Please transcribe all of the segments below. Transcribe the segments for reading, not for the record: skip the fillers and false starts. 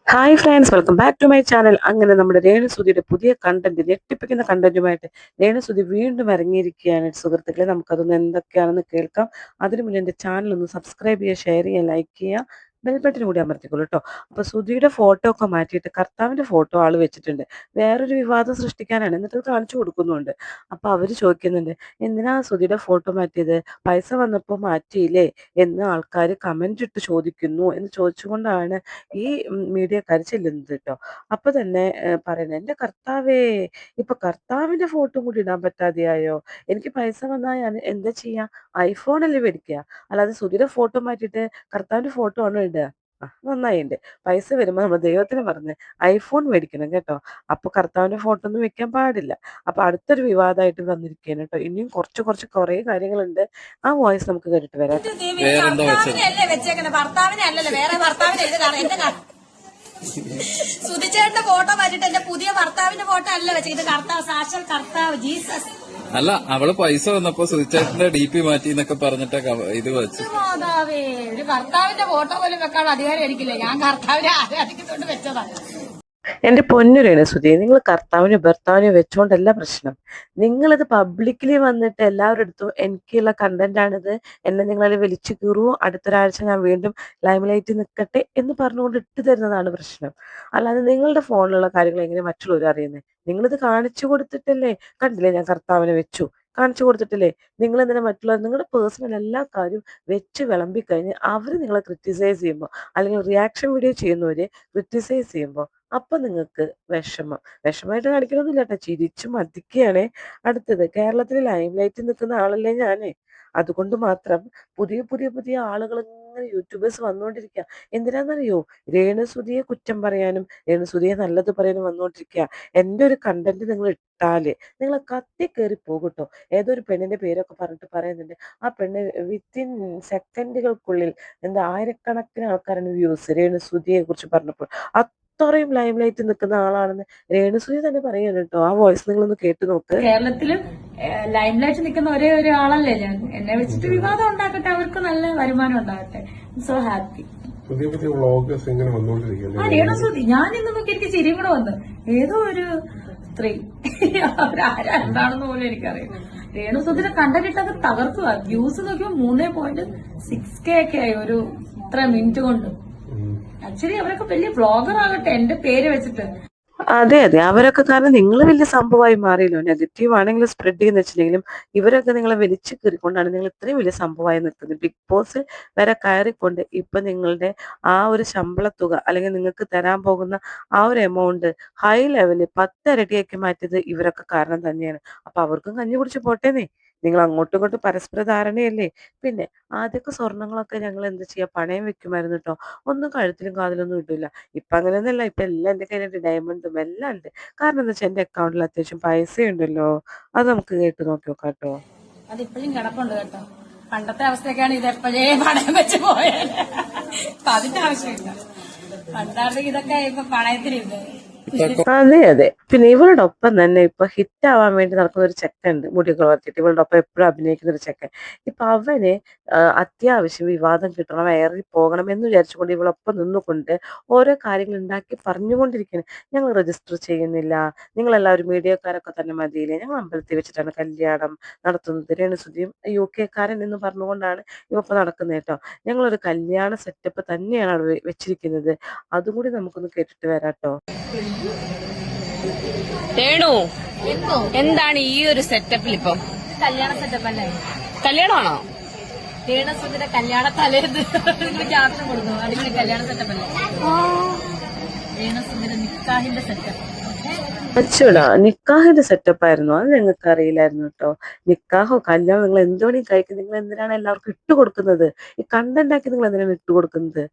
Hi friends, welcome back to my channel. അങ്ങനെ നമ്മുടെ രേണുസുതിയുടെ പുതിയ കണ്ടന്റ്, ഞെട്ടിപ്പിക്കുന്ന കണ്ടന്റുമായിട്ട് രേണുസുതി വീണ്ടും ഇറങ്ങിയിരിക്കുകയാണ് സുഹൃത്തുക്കളെ. നമുക്കതൊന്ന് എന്തൊക്കെയാണെന്ന് കേൾക്കാം. അതിനു മുന്നേ എൻ്റെ ചാനൽ ഒന്ന് സബ്സ്ക്രൈബ് ചെയ്യുക, ഷെയർ ചെയ്യുക, ലൈക്ക് ചെയ്യുക, ബെൽബട്ടനും കൂടി അമർത്തിക്കോളൂ കേട്ടോ. അപ്പോൾ സുധിയുടെ ഫോട്ടോ ഒക്കെ മാറ്റിയിട്ട് കർത്താവിൻ്റെ ഫോട്ടോ ആൾ വെച്ചിട്ടുണ്ട്. വേറൊരു വിവാദം സൃഷ്ടിക്കാനാണ്, എന്നിട്ട് അത് കാണിച്ചു കൊടുക്കുന്നുണ്ട്. അപ്പോൾ അവർ ചോദിക്കുന്നുണ്ട്, എന്തിനാ സുധിയുടെ ഫോട്ടോ മാറ്റിയത്, പൈസ വന്നപ്പോൾ മാറ്റിയില്ലേ എന്ന് ആൾക്കാർ കമൻ്റ് ഇട്ട് ചോദിക്കുന്നു എന്ന് ചോദിച്ചുകൊണ്ടാണ് ഈ മീഡിയക്കാർ ചെല്ലുന്നത് കേട്ടോ. അപ്പൊ തന്നെ പറയുന്നത്, എൻ്റെ കർത്താവേ, ഇപ്പൊ കർത്താവിന്റെ ഫോട്ടോ കൂടി ഇടാൻ പറ്റാതെയായോ? എനിക്ക് പൈസ വന്നാൽ ഞാൻ എന്താ ചെയ്യാ? ഐഫോൺ അല്ലേ മേടിക്കുക, അല്ലാതെ സുധിയുടെ ഫോട്ടോ മാറ്റിയിട്ട് കർത്താവിന്റെ ഫോട്ടോ ആണോ ഇടുക? നന്നായിണ്ട്. പൈസ വരുമ്പോൾ നമ്മൾ ദൈവത്തിന് പറഞ്ഞ് ഐഫോൺ മേടിക്കണം കേട്ടോ. അപ്പൊ കർത്താവിന്റെ ഫോട്ടോ ഒന്നും വെക്കാൻ പാടില്ല. അപ്പൊ അടുത്തൊരു വിവാദമായിട്ട് വന്നിരിക്കുകയാണ് കേട്ടോ. ഇനിയും കുറേ കാര്യങ്ങളുണ്ട്. ആ വോയിസ് നമുക്ക് കേട്ടിട്ട് വരാം. ഭർത്താവിനെ അല്ലല്ലോ, വേറെ ഭർത്താവിനെ എഴുതാണ് എന്റെ സുധിച്ചേട്ടന്റെ ഫോട്ടോ മാറ്റിട്ട് എന്റെ പുതിയ ഭർത്താവിന്റെ ഫോട്ടോ അല്ല വെച്ചത്. കർത്താവ്, സാക്ഷാൽ കർത്താവ് ജീസസ്. അല്ല, അവള് പൈസ വന്നപ്പോ സുധിച്ചേട്ടന്റെ DP മാറ്റി എന്നൊക്കെ പറഞ്ഞിട്ട് ഇത് വെച്ചു. മാതാവേ, ഒരു ഭർത്താവിന്റെ ഫോട്ടോ പോലും വെക്കാനുള്ള അധികാരം എനിക്കില്ല. ഞാൻ കർത്താവിനെ ആരാധിക്കുന്നോണ്ട് വെച്ചതാണ്. എൻ്റെ പൊന്നു രേണുസുതി, നിങ്ങൾ കർത്താവിനും ഭർത്താവിനും വെച്ചോണ്ടല്ല പ്രശ്നം. നിങ്ങളിത് പബ്ലിക്കലി വന്നിട്ട് എല്ലാവരുടെ അടുത്തും എനിക്കുള്ള കണ്ടന്റാണിത്, എന്നെ നിങ്ങളത് വലിച്ചു കീറുവോ, അടുത്തൊരാഴ്ച ഞാൻ വീണ്ടും ലൈം ലൈറ്റിൽ നിൽക്കട്ടെ എന്ന് പറഞ്ഞുകൊണ്ട് ഇട്ട് തരുന്നതാണ് പ്രശ്നം. അല്ലാതെ നിങ്ങളുടെ ഫോണിലുള്ള കാര്യങ്ങൾ എങ്ങനെ മറ്റുള്ളവർ അറിയുന്നത്? നിങ്ങളിത് കാണിച്ചു കൊടുത്തിട്ടല്ലേ? കണ്ടില്ലേ, ഞാൻ കർത്താവിനെ വെച്ചു, കാണിച്ചു കൊടുത്തിട്ടില്ലേ? നിങ്ങൾ എന്തിനാ മറ്റുള്ളവർ നിങ്ങളുടെ പേഴ്സണൽ എല്ലാ കാര്യവും വെച്ച് വിളമ്പിക്കഴിഞ്ഞ് അവർ നിങ്ങളെ ക്രിറ്റിസൈസ് ചെയ്യുമ്പോൾ, അല്ലെങ്കിൽ റിയാക്ഷൻ വീഡിയോ ചെയ്യുന്നവരെ ക്രിറ്റിസൈസ് ചെയ്യുമ്പോൾ, അപ്പൊ നിങ്ങൾക്ക് വിഷമമായിട്ട് കാണിക്കണമെന്നില്ല കേട്ടോ, ചിരിച്ചു മതിക്കുകയാണേ. അടുത്തത്, കേരളത്തിൽ ലൈം ലൈറ്റിൽ നിൽക്കുന്ന ആളല്ലേ ഞാന്. അതുകൊണ്ട് മാത്രം പുതിയ ആളുകൾ ഇങ്ങനെ യൂട്യൂബേഴ്സ് വന്നുകൊണ്ടിരിക്കുക. എന്തിനാണെന്നറിയോ? രേണുസുതിയെ കുറ്റം പറയാനും രേണുസുതിയെ നല്ലത് പറയാനും വന്നുകൊണ്ടിരിക്കുക. എൻ്റെ ഒരു കണ്ടന്റ് നിങ്ങൾ ഇട്ടാല് നിങ്ങൾ കത്തി കയറി പോകുട്ടോ. ഏതൊരു പെണ്ണിന്റെ പേരൊക്കെ പറഞ്ഞിട്ട് പറയുന്നുണ്ട്, ആ പെണ്ണ് വിത്തിൻ സെക്കൻഡുകൾക്കുള്ളിൽ എന്താ ആയിരക്കണക്കിന് ആൾക്കാരാണ് വ്യൂസ് രേണുസുതിയെ കുറിച്ച് പറഞ്ഞപ്പോൾ. അത്രയും ലൈം ലൈറ്റ് നിൽക്കുന്ന ആളാണെന്ന് രേണുസുതി തന്നെ പറയുന്നു കേട്ടോ. ആ വോയിസ് നിങ്ങളൊന്ന് കേട്ടു നോക്ക്. കേരളത്തിലും ലൈം ലൈറ്റ് നിൽക്കുന്ന ഒരേ ഒരു ആളല്ലേ ഞാൻ. എന്നെ വെച്ചിട്ട് വിവാദം ഉണ്ടാക്കട്ടെ, അവർക്ക് നല്ല വരുമാനം ഉണ്ടാകട്ടെ. So happy. പുതിയ വ്ളോഗേഴ്സ് ഇങ്ങനെ വന്നോണ്ടിരിക്കുന്നു. രേണുസുതി, ഞാൻ ഇന്ന് നോക്കി എനിക്ക് ചിരിയും കൂടെ വന്നു. ഏതോ ഒരു സ്ത്രീ, അവരാരാ എന്താണെന്ന് പോലും എനിക്കറിയാം. രേണുസുതിനെ കണ്ടിട്ടൊക്കെ തകർക്കുക. വ്യൂസ് നോക്കിയപ്പോ 3.6K ഒക്കെ ആയി ഒരു ഇത്ര മിനിറ്റ് കൊണ്ട്. ആക്ച്വലി അവരൊക്കെ വലിയ വ്ളോഗർ ആകട്ടെ എന്റെ പേര് വെച്ചിട്ട്. അതെ അതെ, അവരൊക്കെ കാരണം നിങ്ങൾ വലിയ സംഭവമായി മാറിയല്ലോ. നെഗറ്റീവ് ആണെങ്കിലും സ്പ്രെഡ് ചെയ്യുന്ന വെച്ചില്ലെങ്കിലും ഇവരൊക്കെ നിങ്ങളെ വലിച്ചു കയറിക്കൊണ്ടാണ് നിങ്ങൾ ഇത്രയും വലിയ സംഭവമായി നിൽക്കുന്നത്. ബിഗ് ബോസ് വരെ കയറിക്കൊണ്ട് ഇപ്പൊ നിങ്ങളുടെ ആ ഒരു ശമ്പള തുക, അല്ലെങ്കിൽ നിങ്ങൾക്ക് തരാൻ പോകുന്ന ആ ഒരു എമൗണ്ട് ഹൈ ലെവല് 10 ഇരട്ടിയാക്കി മാറ്റിയത് ഇവരൊക്കെ കാരണം തന്നെയാണ്. അപ്പൊ അവർക്കും കഞ്ഞി കുടിച്ച് പോട്ടേന്നേ. നിങ്ങൾ അങ്ങോട്ടും ഇങ്ങോട്ടും പരസ്പര ധാരണയല്ലേ. പിന്നെ ആദ്യമൊക്കെ സ്വർണ്ണങ്ങളൊക്കെ ഞങ്ങൾ എന്താ ചെയ്യാ, പണയം വെക്കുമായിരുന്നു കേട്ടോ. ഒന്നും കഴുത്തിലും കാതിലൊന്നും ഇട്ടില്ല. ഇപ്പൊ അങ്ങനെയൊന്നുമല്ല. ഇപ്പൊ എല്ലാം എൻ്റെ കയ്യിലുണ്ട്, ഡയമണ്ടും എല്ലാം ഉണ്ട്. കാരണം എന്താ വെച്ചാൽ എൻ്റെ അക്കൗണ്ടിൽ അത്യാവശ്യം പൈസ ഉണ്ടല്ലോ. അത് നമുക്ക് കേട്ട് നോക്കി നോക്കാം കേട്ടോ. അതിപ്പോഴും കിടപ്പുണ്ട് കേട്ടോ. പണ്ടത്തെ അവസ്ഥയൊക്കെയാണ് ഇത് എപ്പോഴേ പണയം വെച്ച് പോയാൽ. അതിന്റെ ആവശ്യമില്ല. പണ്ടാണെങ്കിൽ ഇതൊക്കെ ഇപ്പൊ പണയത്തിനില്ല. അതെ അതെ, പിന്നെ ഇവളുടെ ഒപ്പം തന്നെ ഇപ്പൊ ഹിറ്റ് ആവാൻ വേണ്ടി നടക്കുന്ന ഒരു ചെക്കുണ്ട്, മുടിയൊക്കെ വളർത്തിയിട്ട് ഇവളുടെ ഒപ്പം എപ്പോഴും അഭിനയിക്കുന്ന ഒരു ചെക്കൻ. ഇപ്പൊ അവന് അത്യാവശ്യം വിവാദം കിട്ടണം, ഏറി പോകണം എന്ന് വിചാരിച്ചുകൊണ്ട് ഇവളൊപ്പം നിന്നുകൊണ്ട് ഓരോ കാര്യങ്ങൾ ഉണ്ടാക്കി പറഞ്ഞുകൊണ്ടിരിക്കുകയാണ്. ഞങ്ങൾ രജിസ്റ്റർ ചെയ്യുന്നില്ല, നിങ്ങളെല്ലാവരും മീഡിയക്കാരൊക്കെ തന്നെ മതിയില്ലേ, ഞങ്ങൾ അമ്പലത്തിൽ വെച്ചിട്ടാണ് കല്യാണം നടത്തുന്നത്, രേണുസുതിയും UK-കാരൻ എന്ന് പറഞ്ഞുകൊണ്ടാണ് ഇവ ഇപ്പൊ നടക്കുന്നത് കേട്ടോ. ഞങ്ങളൊരു കല്യാണ സെറ്റപ്പ് തന്നെയാണ് അവിടെ വെച്ചിരിക്കുന്നത്. അതും കൂടി നമുക്കൊന്ന് കേട്ടിട്ട് വരാട്ടോ. രേണു, എന്താണ് ഈ ഒരു സെറ്റപ്പിൽ ഇപ്പം? കല്യാണ സെറ്റപ്പ് അല്ലേ? കല്യാണമാണോ? രേണുസുതിയുടെ കല്യാണ തലേന്ന് ക്യാപ്ഷൻ കൊടുക്കുന്നു. അടിപൊളി കല്യാണ സെറ്റപ്പ് അല്ലേ? രേണുസുതിയുടെ നിക്കാഹിന്റെ സെറ്റപ്പ്. അച്ചോടാ, നിക്കാഹിന്റെ സെറ്റപ്പ് ആയിരുന്നു, അത് ഞങ്ങൾക്ക് അറിയില്ലായിരുന്നു കേട്ടോ. നിക്കാഹോ കല്യാണം നിങ്ങൾ എന്തുവേണി കഴിക്കും, നിങ്ങൾ എന്തിനാണ് എല്ലാവർക്കും ഇട്ട് കൊടുക്കുന്നത്? ഈ കണ്ടന്റ് ആക്കി നിങ്ങൾ എന്തിനാണ് ഇട്ട് കൊടുക്കുന്നത്?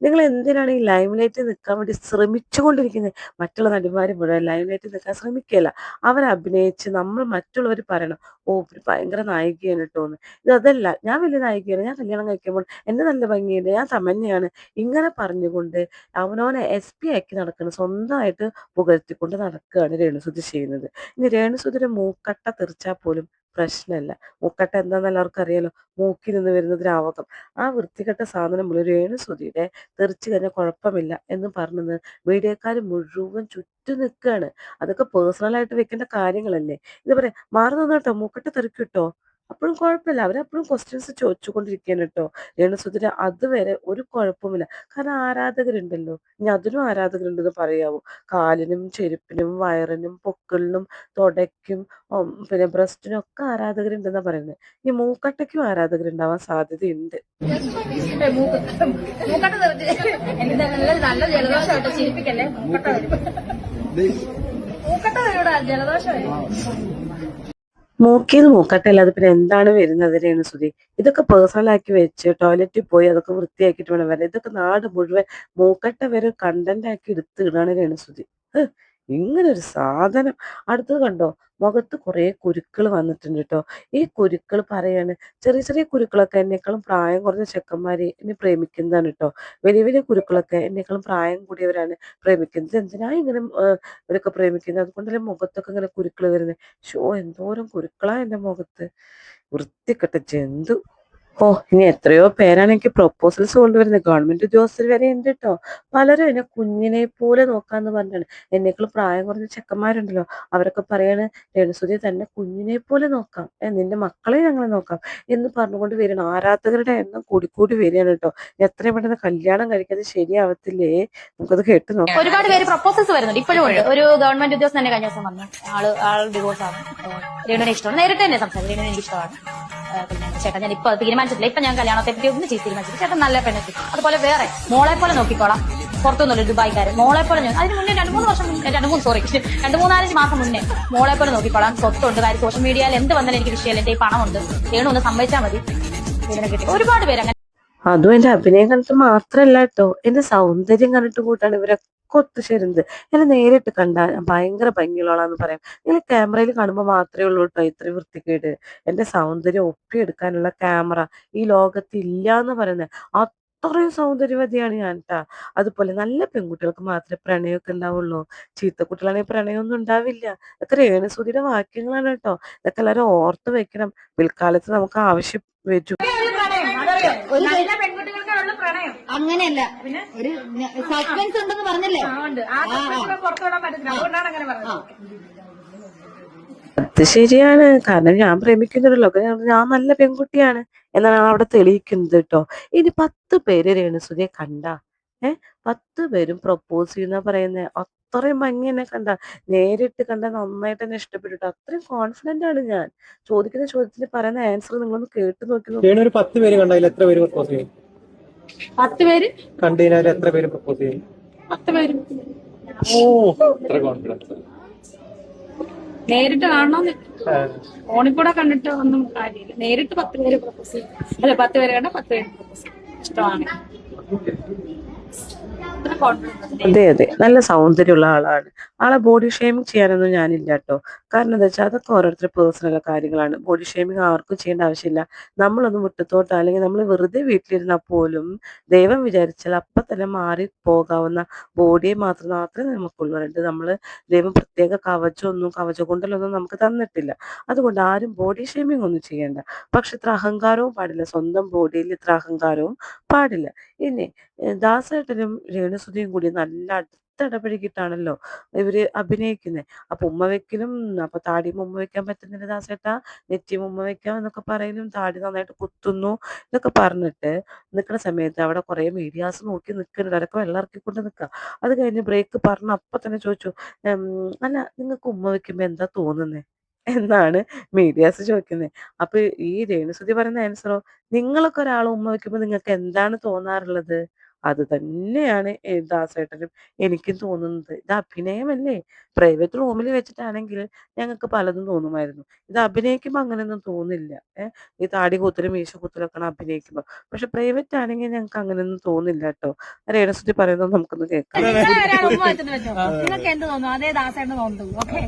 നിങ്ങൾ എന്തിനാണ് ഈ ലൈം ലൈറ്റിൽ നിൽക്കാൻ വേണ്ടി ശ്രമിച്ചുകൊണ്ടിരിക്കുന്നത്? മറ്റുള്ള നടിമാരും മുഴുവൻ ലൈം ലൈറ്റിൽ നിൽക്കാൻ ശ്രമിക്കുകയല്ല, അവർ അഭിനയിച്ച് നമ്മൾ മറ്റുള്ളവർ പറയണം, ഓ ഒരു ഭയങ്കര നായികയാണ് കേട്ടോന്ന്. അതല്ല, ഞാൻ വലിയ നായികയാണ്, ഞാൻ കല്യാണം കഴിക്കുമ്പോൾ എന്നെ നല്ല ഭംഗിയുണ്ട്, ഞാൻ തമന്നയാണ്, ഇങ്ങനെ പറഞ്ഞുകൊണ്ട് അവനവനെ SP ആക്കി നടക്കണം, സ്വന്തമായിട്ട് പുകഴ്ത്തിക്കൊണ്ട് നടക്കുകയാണ് രേണുസുതി ചെയ്യുന്നത്. ഇനി രേണുസുതിയുടെ മൂക്കട്ട തെറിച്ചാൽ പോലും പ്രശ്നമല്ല. മൂക്കട്ട എന്താണെന്ന് എല്ലാവർക്കും അറിയാലോ, മൂക്കിൽ നിന്ന് വരുന്ന ദ്രാവകം. ആ വൃത്തികെട്ട സാധനം മുഴുവൻ രേണുസുധിയുടെ തെറിച്ച് കഴിഞ്ഞാൽ കുഴപ്പമില്ല എന്ന് പറഞ്ഞത് മീഡിയക്കാർ മുഴുവൻ ചുറ്റും നിൽക്കുകയാണ്. അതൊക്കെ പേഴ്സണലായിട്ട് വെക്കേണ്ട കാര്യങ്ങളല്ലേ. ഇത് പറയാം മാറി നിന്നോട്ടോ മൂക്കട്ട തെറിക്കിട്ടോ, അപ്പോഴും കുഴപ്പമില്ല. അവരപ്പോഴും ക്വസ്റ്റ്യൻസ് ചോദിച്ചുകൊണ്ടിരിക്കുകയാണ് കേട്ടോ. രേണുസുധിന് അതുവരെ ഒരു കുഴപ്പമില്ല. കാരണം ആരാധകരുണ്ടല്ലോ. ഇനി അതിനും ആരാധകരുണ്ടെന്ന് പറയാവോ? കാലിനും ചെരുപ്പിനും വയറിനും പൊക്കിളിനും തുടയ്ക്കും പിന്നെ ബ്രസ്റ്റിനും ഒക്കെ ആരാധകരുണ്ടെന്നാ പറയുന്നത്. ഈ മൂക്കട്ടയ്ക്കും ആരാധകരുണ്ടാവാൻ സാധ്യതയുണ്ട്. മൂക്കട്ട തെറിച്ച് എനിക്ക് നല്ല ജലദോഷമായിട്ട് ചിരിപ്പിക്കല്ലേ. മൂക്കട്ട വരൂടാ, ജലദോഷം വരും. മൂക്കിന്ന് മൂക്കട്ടല്ലാതെ പിന്നെ എന്താണ് വരുന്നത് രേണുസുധി? ഇതൊക്കെ പേഴ്സണലാക്കി വെച്ച് ടോയ്ലറ്റിൽ പോയി അതൊക്കെ വൃത്തിയാക്കിയിട്ട് വേണം വരാൻ. ഇതൊക്കെ നാട് മുഴുവൻ മൂക്കട്ട വരെ കണ്ടന്റ് ആക്കി എടുത്തിടാണ് രേണുസുധി. ഇങ്ങനെ ഒരു സാധനം. അടുത്തത് കണ്ടോ, മുഖത്ത് കുറെ കുരുക്കൾ വന്നിട്ടുണ്ട് കേട്ടോ. ഈ കുരുക്കൾ പറയാണ്, ചെറിയ ചെറിയ കുരുക്കളൊക്കെ എന്നെക്കാളും പ്രായം കുറഞ്ഞ ചെക്കന്മാരെ എന്നെ പ്രേമിക്കുന്നതാണ് കേട്ടോ. വലിയ വലിയ കുരുക്കളൊക്കെ എന്നെക്കാളും പ്രായം കൂടിയവരാണ് പ്രേമിക്കുന്നത്. എന്തിനാ ഇങ്ങനെ ഇവരൊക്കെ പ്രേമിക്കുന്നത്? അതുകൊണ്ടല്ലേ മുഖത്തൊക്കെ ഇങ്ങനെ കുരുക്കൾ വരുന്നത്. എന്തോരം കുരുക്കളാ എന്റെ മുഖത്ത്, വൃത്തികെട്ട ജന്തു. ഇനി എത്രയോ പേരാണ് എനിക്ക് പ്രൊപ്പോസൽസ് കൊണ്ടുവരുന്നത്. ഗവൺമെന്റ് ഉദ്യോഗസ്ഥർ വരെ ഉണ്ട് കേട്ടോ. പലരും എന്നെ കുഞ്ഞിനെ പോലെ നോക്കാന്ന് പറഞ്ഞാണ്. എന്നേക്കാൾ പ്രായം കുറഞ്ഞ ചെക്കന്മാരുണ്ടല്ലോ, അവരൊക്കെ പറയാണ് രേണുസുധി തന്നെ കുഞ്ഞിനെ പോലെ നോക്കാം, നിന്റെ മക്കളെ ഞങ്ങളെ നോക്കാം എന്ന് പറഞ്ഞുകൊണ്ട് വരികയാണ്. ആരാധകരുടെ എണ്ണം കൂടിക്കൂടി വരികയാണ് കേട്ടോ. എത്രയും പെട്ടെന്ന് കല്യാണം കഴിക്കാതെ ശരിയാവത്തില്ലേ? നമുക്കത് കേട്ട് നോക്കാം. ഒരുപാട് പേര് പ്രപ്പോസൽസ് വരുന്നുണ്ട് ഇപ്പോഴും ഉണ്ട്. ഒരു ഗവൺമെന്റ് ഉദ്യോഗസ്ഥൻ തന്നെ കഴിഞ്ഞ ദിവസം വന്നു. ആൾ ഡിവോഴ്സ് ആണ്. രേണുവിനെ ഇഷ്ടമാണ്. നേരിട്ട് തന്നെ സംസാരിച്ചു. രേണുവിനെ എനിക്ക് ഇഷ്ടമാണ്. പിന്നെ ചേട്ടാ ഞാൻ ഇപ്പൊ തീരുമാനിച്ചിട്ടില്ല. ഇപ്പൊ ഞാൻ കല്യാണത്തെ പറ്റി ഒന്നും തീരുമാനിച്ചില്ല. ചേട്ടൻ നല്ല പെണ്ണെ കിട്ടും. അതുപോലെ വേറെ മോളെ പോലെ നോക്കിക്കോളാം. പുറത്തുനിന്നുള്ള ദുബായിക്കാരൻ മോളെ പോലെ അതിന് മുന്നേ 2-3 മാസം മുന്നേ മോളെ പോലെ നോക്കിക്കോളാം. സ്വത്തുണ്ട്. കാര്യം സോഷ്യൽ മീഡിയയിൽ എന്ത് വന്നാലും എനിക്ക് വിഷയമല്ല. എന്റെ ഈ പണമുണ്ട്. രേണു ഒന്ന് സമ്മതിച്ചാൽ മതി. ഇതിനെ കിട്ടി ഒരുപാട് പേര് അങ്ങനെ. അതും എന്റെ അഭിനയം കണ്ടിട്ട് മാത്രല്ല കേട്ടോ, എന്റെ സൗന്ദര്യം കണ്ടിട്ട് കൂട്ടാണ് ഇവരൊക്കെ ഒത്തുചേരുന്നത്. എന്നെ നേരിട്ട് കണ്ടാൽ ഭയങ്കര ഭംഗിയുള്ളതാന്ന് പറയാം. നിങ്ങൾ ക്യാമറയിൽ കാണുമ്പോൾ മാത്രമേ ഉള്ളൂ കേട്ടോ ഇത്രയും വൃത്തികേട്. എന്റെ സൗന്ദര്യം ഒപ്പിയെടുക്കാനുള്ള ക്യാമറ ഈ ലോകത്ത് ഇല്ല എന്ന് പറയുന്നത്. അത്രയും സൗന്ദര്യവതിയാണ് ഞാൻ കേട്ടാ. അതുപോലെ നല്ല പെൺകുട്ടികൾക്ക് മാത്രമേ പ്രണയമൊക്കെ ഉണ്ടാവുള്ളൂ. ചീത്ത കുട്ടികളാണെങ്കിൽ പ്രണയമൊന്നും ഉണ്ടാവില്ല. ഇതൊക്കെ രേണുസുധിയുടെ വാക്യങ്ങളാണ് കേട്ടോ. ഇതൊക്കെ എല്ലാവരും ഓർത്ത് വെക്കണം. പിൽക്കാലത്ത് നമുക്ക് ആവശ്യം വരും. നല്ല പെൺകുട്ടികൾക്കുള്ള പ്രണയം അങ്ങനെയല്ല, ഒരു സസ്പെൻസ് ഉണ്ടെന്ന് പറഞ്ഞല്ലേ. പുറത്തുവിടാൻ പറ്റത്തില്ല. അതുകൊണ്ടാണ് അങ്ങനെ പറഞ്ഞത്. അത് ശരിയാണ്. കാരണം ഞാൻ പ്രേമിക്കുന്നൊരു ഞാൻ നല്ല പെൺകുട്ടിയാണ് എന്നാണ് അവിടെ തെളിയിക്കുന്നത് കേട്ടോ. ഇനി 10 പേര് രേണുസുധിയെ കണ്ട 10 പേരും പ്രപ്പോസ് ചെയ്യുന്ന പറയുന്നത്. അത്രയും ഭംഗി എന്നെ കണ്ട, നേരിട്ട് കണ്ട നന്നായിട്ട് തന്നെ ഇഷ്ടപ്പെട്ടു. അത്രയും കോൺഫിഡന്റ് ആണ് ഞാൻ. ചോദിക്കുന്ന ചോദ്യത്തിന് പറയുന്ന ആൻസർ നിങ്ങളൊന്ന് കേട്ട് നോക്കി. ഒരു 10 പേര് കണ്ടതിൽ എത്ര പേര് പ്രപ്പോസ് ചെയ്യും? 10 പേര് കണ്ടതിനാൽ എത്ര പേര് പ്രപ്പോസ് ചെയ്യും? 10 പേര്. എത്ര കോൺഫിഡൻസ്. നേരിട്ട് കാണണമെന്ന് ഫോണിൽ കൂടെ കണ്ടിട്ട് ഒന്നും കാര്യമില്ല. നേരിട്ട് 10 പേര് പ്രപ്പോസ് ചെയ്യും. അല്ല 10 പേര് കണ്ട 10 പേര് പ്രപ്പോസ് ചെയ്യും. ഇഷ്ടമാണ്. അതെ അതെ, നല്ല സൗന്ദര്യമുള്ള ആളാണ്. ആളെ ബോഡി ഷേമിങ് ചെയ്യാനൊന്നും ഞാനില്ല കേട്ടോ. കാരണം എന്താ വെച്ചാൽ അതൊക്കെ ഓരോരുത്തരുടെ പേഴ്സണൽ കാര്യങ്ങളാണ്. ബോഡി ഷേമിങ് ആർക്കും ചെയ്യേണ്ട ആവശ്യമില്ല. നമ്മളൊന്ന് മുറ്റത്തോട്ട് അല്ലെങ്കിൽ നമ്മൾ വെറുതെ വീട്ടിലിരുന്നാൽ പോലും ദൈവം വിചാരിച്ചാൽ അപ്പം തന്നെ മാറി പോകാവുന്ന ബോഡിയെ മാത്രമേ നമുക്കുള്ളൂ. നമ്മൾ ദൈവം പ്രത്യേക കവച കൊണ്ടല്ലൊന്നും നമുക്ക് തന്നിട്ടില്ല. അതുകൊണ്ട് ആരും ബോഡി ഷേമിങ് ഒന്നും ചെയ്യേണ്ട. പക്ഷെ ഇത്ര അഹങ്കാരവും പാടില്ല. സ്വന്തം ബോഡിയിൽ ഇത്ര അഹങ്കാരവും പാടില്ല. ഇനി ദാസേട്ടനും രേണുസുധിയും കൂടി നല്ല അടുത്തിടപഴകിയിട്ടാണല്ലോ ഇവര് അഭിനയിക്കുന്നത്. അപ്പൊ ഉമ്മ വെക്കലും, അപ്പൊ താടിയും ഉമ്മ വെക്കാൻ പറ്റുന്നില്ല ദാസേട്ടാ, നെറ്റിയും ഉമ്മ വെക്കാം എന്നൊക്കെ പറയലും, താടി നന്നായിട്ട് കുത്തുന്നു എന്നൊക്കെ പറഞ്ഞിട്ട് നിൽക്കുന്ന സമയത്ത് അവിടെ കുറെ മീഡിയാസ് നോക്കി നിൽക്കുന്നുണ്ട്. അവരൊക്കെ വെള്ളം ഇറക്കിക്കൊണ്ട് നിൽക്കുക. അത് കഴിഞ്ഞ് ബ്രേക്ക് പറഞ്ഞ അപ്പൊ തന്നെ ചോദിച്ചു, അല്ല നിങ്ങൾക്ക് ഉമ്മ വെക്കുമ്പോ എന്താ തോന്നുന്നേ എന്നാണ് മീഡിയാസ് ചോദിക്കുന്നത്. അപ്പൊ ഈ രേണുസുധി പറയുന്ന ആൻസറോ, നിങ്ങളൊക്കെ ഒരാൾ ഉമ്മ വെക്കുമ്പോ നിങ്ങൾക്ക് എന്താണ് തോന്നാറുള്ളത്? അത് തന്നെയാണ് ദാസേട്ടനും എനിക്കും തോന്നുന്നത്. ഇത് അഭിനയമല്ലേ. പ്രൈവറ്റ് റൂമിൽ വെച്ചിട്ടാണെങ്കിൽ ഞങ്ങൾക്ക് പലതും തോന്നുമായിരുന്നു. ഇത് അഭിനയിക്കുമ്പോ അങ്ങനെയൊന്നും തോന്നില്ല. ഈ താടി കൂത്തലും മീശ കൂത്തലൊക്കെയാണ് അഭിനയിക്കുമ്പോ. പക്ഷെ പ്രൈവറ്റ് ആണെങ്കിൽ ഞങ്ങൾക്ക് അങ്ങനെയൊന്നും തോന്നില്ല കേട്ടോ. രേണുസുധി പറയുന്നത് നമുക്കൊന്ന് കേൾക്കാം. നിങ്ങൾക്ക് എന്ത് തോന്നുന്നു? അതേ ദാസേട്ടന് തോന്നുന്നു. ഓക്കെ,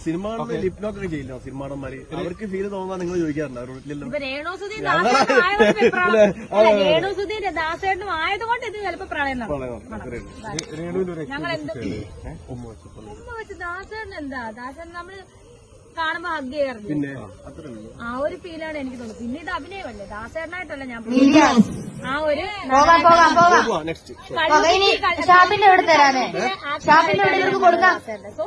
സിനിമകളിൽ ലിപ്ലോക്കൊക്കെ ചെയ്യില്ലോ സിനിമാടന്മാര്, അവർക്ക് ഫീൽ തോന്നാൻ നിങ്ങൾ ചോദിക്കാറുണ്ട് അവരോടില്ലല്ലോ. രേണുസുധീന്റെ ദാസേട്ടനും ആയതുകൊണ്ട് ഇത് ചിലപ്പോ പ്രളയം ഞങ്ങൾ ദാസേട്ടൻ എന്താ ദാസേട്ടൻ നമ്മള് കാണുമ്പോ ഹഗ് ചെയ്യാറുണ്ട്. പിന്നെ അത്രേ ഉള്ളൂ. ആ ഒരു ഫീലാണ് എനിക്ക് തോന്നുന്നത്. പിന്നെ ഇത് അഭിനയമല്ലേ, ദാസേട്ടനായിട്ടല്ല ഞാൻ ആ ഒരു നെക്സ്റ്റ് ഷാപ്പിന്റെ ഇവിടെ തരാനേ, ഷാപ്പിന്റെ ഇവിടെ കൊടുക്കാം. സോ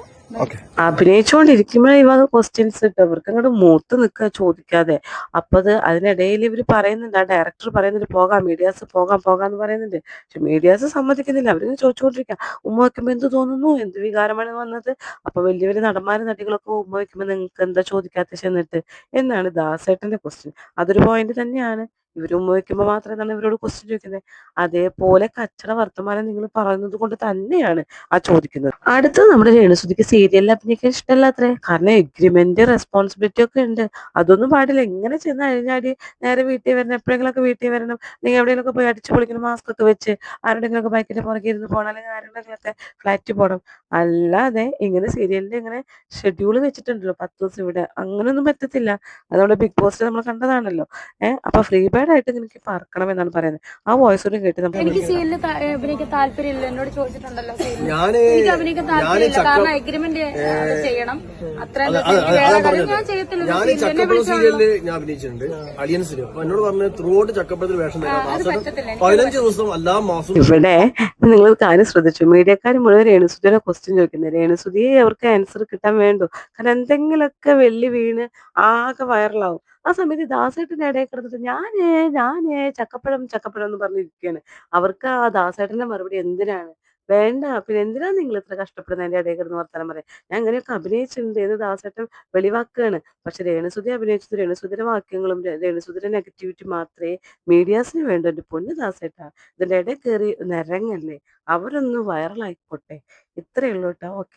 അഭിനയിച്ചുകൊണ്ടിരിക്കുമ്പോഴേ ഇവ ക്വസ്റ്റ്യൻസ് ഇട്ട് ഇവർക്ക് അങ്ങോട്ട് മൂത്ത് നിൽക്കുക ചോദിക്കാതെ. അപ്പൊ അതിനിടയിൽ ഇവർ പറയുന്നുണ്ട്, ആ ഡയറക്ടർ പറയുന്നുണ്ട് പോകാം മീഡിയാസ് പോകാന്ന് പറയുന്നുണ്ട്. പക്ഷെ മീഡിയാസ് സമ്മതിക്കുന്നില്ല. അവരിങ്ങനെ ചോദിച്ചുകൊണ്ടിരിക്കുക ഉമ്മ വയ്ക്കുമ്പോ എന്ത് തോന്നുന്നു, എന്ത് വികാരമാണ് വന്നത്. അപ്പൊ വലിയ വലിയ നടന്മാരും നടികളൊക്കെ ഉമ്മ വയ്ക്കുമ്പോ നിങ്ങൾക്ക് എന്താ ചോദിക്കാത്ത ചെന്നിട്ട് എന്നാണ് ദാസേട്ടന്റെ ക്വസ്റ്റ്യൻ. അതൊരു പോയിന്റ് തന്നെയാണ്. ഇവർ ഉമ്മ വയ്ക്കുമ്പോൾ മാത്രമാണ് ഇവരോട് ക്വസ്റ്റ്യൻ ചോദിക്കുന്നത്. അതേപോലെ കച്ചട വർത്തമാനം നിങ്ങൾ പറയുന്നത് കൊണ്ട് തന്നെയാണ് ആ ചോദിക്കുന്നത്. അടുത്തത് നമ്മുടെ രേണുസുതിക്ക് സീരിയലിൽ അഭിനയിക്കാൻ ഇഷ്ടമല്ലാത്രേ. കാരണം എഗ്രിമെന്റ് റെസ്പോൺസിബിലിറ്റി ഒക്കെ ഉണ്ട്. അതൊന്നും പാടില്ല. ഇങ്ങനെ ചെന്ന് കഴിഞ്ഞാല് നേരെ വീട്ടിൽ വരണം, എപ്പോഴെങ്കിലൊക്കെ വീട്ടിൽ വരണം, നിങ്ങൾ എവിടെയെങ്കിലൊക്കെ പോയി അടിച്ചു പൊളിക്കണം, മാസ്ക് ഒക്കെ വെച്ച് ആരുടെങ്കിലൊക്കെ ബൈക്കിന്റെ പുറകെ ഇരുന്ന് പോകണം, അല്ലെങ്കിൽ ആരുടെങ്കിലൊക്കെ ഫ്ലാറ്റിൽ പോകണം. അല്ലാതെ ഇങ്ങനെ സീരിയലിൽ ഇങ്ങനെ ഷെഡ്യൂൾ വെച്ചിട്ടുണ്ടല്ലോ 10 ദിവസം ഇവിടെ, അങ്ങനെയൊന്നും പറ്റത്തില്ല. അതുകൊണ്ട് ബിഗ് ബോസിൽ നമ്മൾ കണ്ടതാണല്ലോ. അപ്പൊ ഫ്രീ ബേർഡ് ആയിട്ട് എനിക്ക് പറക്കണം എന്നാണ് പറയുന്നത്. ആ വോയിസ് കൂടി കേട്ട് എനിക്ക് നമുക്ക് സീരിയലിൽ അഭിനയിക്കാൻ താല്പര്യമില്ല. എന്നോട് ചോദിച്ചിട്ടുണ്ടല്ലോ സീരിയലിൽ ഞാന് എനിക്ക് അഭിനയിക്കാൻ താല്പര്യമില്ല. കാരണം എഗ്രിമെന്റ് ചെയ്യണം, അത്രയും ഞാൻ ചെയ്യത്തില്ല. ഞാൻ ചക്കപ്പഴം സീരിയലില് ഞാൻ അഭിനയിച്ചിട്ടുണ്ട്, അലിയൻസിൽ. അപ്പൊ എന്നോട് പറഞ്ഞ ത്രൂ ഔട്ട് ചക്കപ്പഴത്തിൽ വേഷം തരാം. 15 ദിവസം എല്ലാ മാസവും. ഇവിടെ നിങ്ങൾ കാര്യം ശ്രദ്ധിച്ചു, മീഡിയക്കാർ മുഴുവൻ രേണുസുതിയുടെ ക്വസ്റ്റ്യൻ ചോദിക്കുന്നത്. രേണുസുതിയെ അവർക്ക് ആൻസർ കിട്ടാൻ വേണ്ടു. കാരണം എന്തെങ്കിലുമൊക്കെ വെള്ളി വീണ് ആകെ വൈറലാവും. ആ സമയത്ത് ദാസേട്ടന്റെ ഇടയിൽ കിടന്നിട്ട് ഞാനേ ചക്കപ്പഴം എന്ന് പറഞ്ഞിരിക്കുകയാണ്. അവർക്ക് ആ ദാസേട്ടന്റെ മറുപടി എന്തിനാണ് വേണ്ട. പിന്നെ എന്തിനാണ് നിങ്ങൾ ഇത്ര കഷ്ടപ്പെടുന്നത് എന്റെ ഇടയിൽ കിടന്ന് വർത്താനം പറയാം. ഞാൻ അങ്ങനെയൊക്കെ അഭിനയിച്ചിട്ടുണ്ട് എന്ന് ദാസേട്ടൻ വെളിവാക്കുകയാണ്. പക്ഷെ രേണുസുതി അഭിനയിച്ചത് രേണുസുതിയുടെ വാക്യങ്ങളും രേണുസുതിയുടെ നെഗറ്റിവിറ്റി മാത്രമേ മീഡിയാസിന് വേണ്ട. എന്റെ പൊന്ന് ദാസേട്ടാ, ഇതിന്റെ ഇടയിൽ കയറി നിരങ്ങല്ലേ. അവരൊന്ന് വൈറലായിക്കോട്ടെ. ഇത്രയേ ഉള്ളൂ കേട്ടോ. ഓക്കെ.